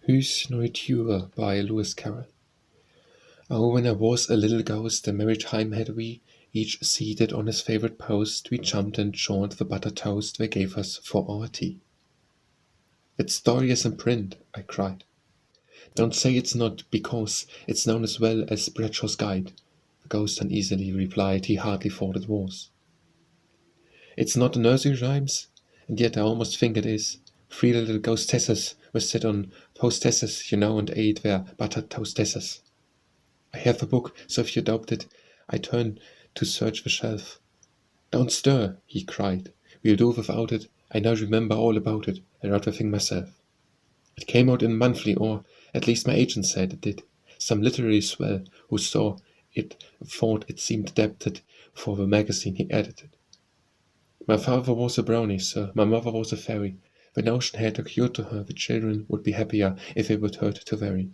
Who's Nouryture by Lewis Carroll. Oh, when I was a little ghost, a merry time had we, each seated on his favorite post, we jumped and chawed the buttered toast they gave us for our tea. That story is in print, I cried. Don't say it's not, because it's known as well as Bradshaw's Guide, the ghost uneasily replied he hardly thought it was. It's not the nursery rhymes, and yet I almost think it is. Three little ghostesses were set on postesses, and ate their buttered toastesses. I have the book, so if you doubt it, I turn to search the shelf. Don't stir, he cried. We'll do without it. I now remember all about it. I wrote the thing myself. It came out in monthly, or at least my agent said it did. Some literary swell who saw it thought it seemed adapted for the magazine he edited. My father was a brownie, sir. My mother was a fairy. The notion had occurred to her the children would be happier if they were taught to vary.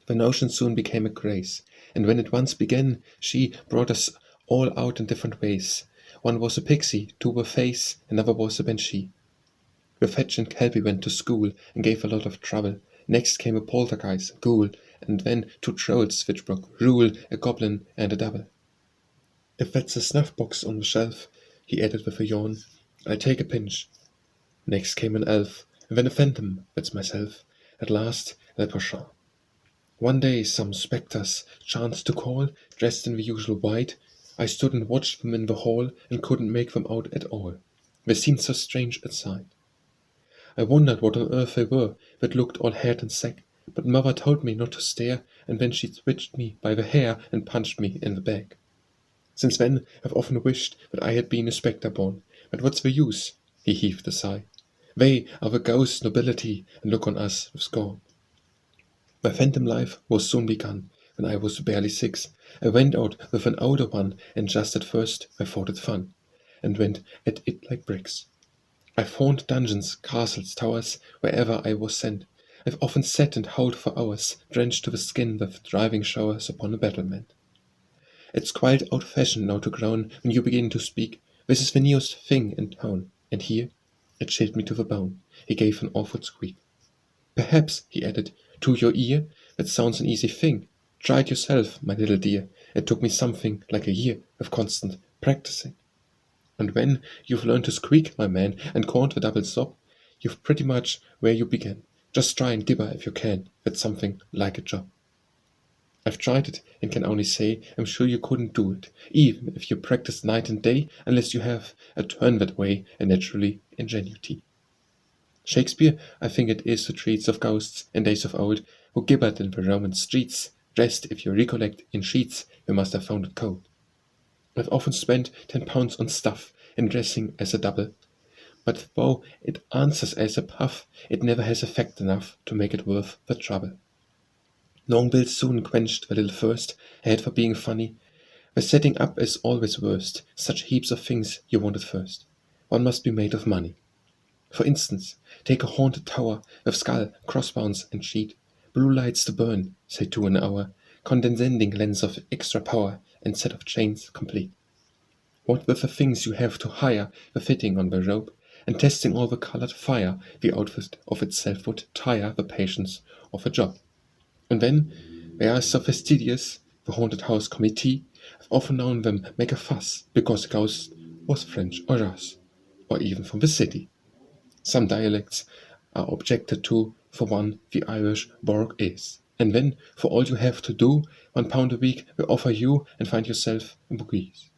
The notion soon became a craze, and when it once began, she brought us all out in different ways. One was a pixie, two were fays, another was a banshee. The fetch and kelpie went to school and gave a lot of trouble. Next came a poltergeist, a ghoul, and then two trolls which broke rule, a goblin and a double. If that's a snuff box on the shelf, he added with a yawn, I'll take a pinch. Next came an elf, and then a phantom, that's myself. At last, Le Pochon. One day some spectres chanced to call, dressed in the usual white. I stood and watched them in the hall, and couldn't make them out at all. They seemed so strange at sight. I wondered what on earth they were, that looked all hat and sack, but mother told me not to stare, and then she twitched me by the hair and punched me in the back. Since then I've often wished that I had been a spectre born, but what's the use? He heaved a sigh. They are the ghost nobility, and look on us with scorn. My phantom life was soon begun. When I was barely 6, I went out with an older one, and just at first I thought it fun, and went at it like bricks. I've haunted dungeons, castles, towers, wherever I was sent. I've often sat and howled for hours, drenched to the skin with driving showers upon a battlement. It's quite old-fashioned now to groan when you begin to speak. This is the newest thing in town, and here it chilled me to the bone. He gave an awful squeak. Perhaps, he added, to your ear, that sounds an easy thing. Try it yourself, my little dear. It took me something like a year of constant practicing. And when you've learned to squeak, my man, and caught the double sob, you've pretty much where you began. Just try and gibber if you can. That's something like a job. I've tried it and can only say I'm sure you couldn't do it, even if you practiced night and day, unless you have a turn that way and naturally ingenuity. Shakespeare, I think it is, who treats of ghosts in days of old, who gibbered in the Roman streets, dressed, if you recollect, in sheets. You must have found it cold. I've often spent £10 on stuff in dressing as a double, but though it answers as a puff, it never has effect enough to make it worth the trouble. Long bills soon quenched the little thirst I had for being funny. The setting up is always worst, such heaps of things you wanted first. One must be made of money. For instance, take a haunted tower with skull, crossbones and sheet. Blue lights to burn, say 2 an hour, condensing lens of extra power, and set of chains complete. What with the things you have to hire, the fitting on the rope, and testing all the colored fire, the outfit of itself would tire the patience of a job. And then they are so fastidious, the haunted house committee. I've often known them make a fuss because the ghost was French or Russ, or even from the city. Some dialects are objected to, for one the Irish Borg is. And then, for all you have to do, £1 a week will offer you and find yourself in bookies.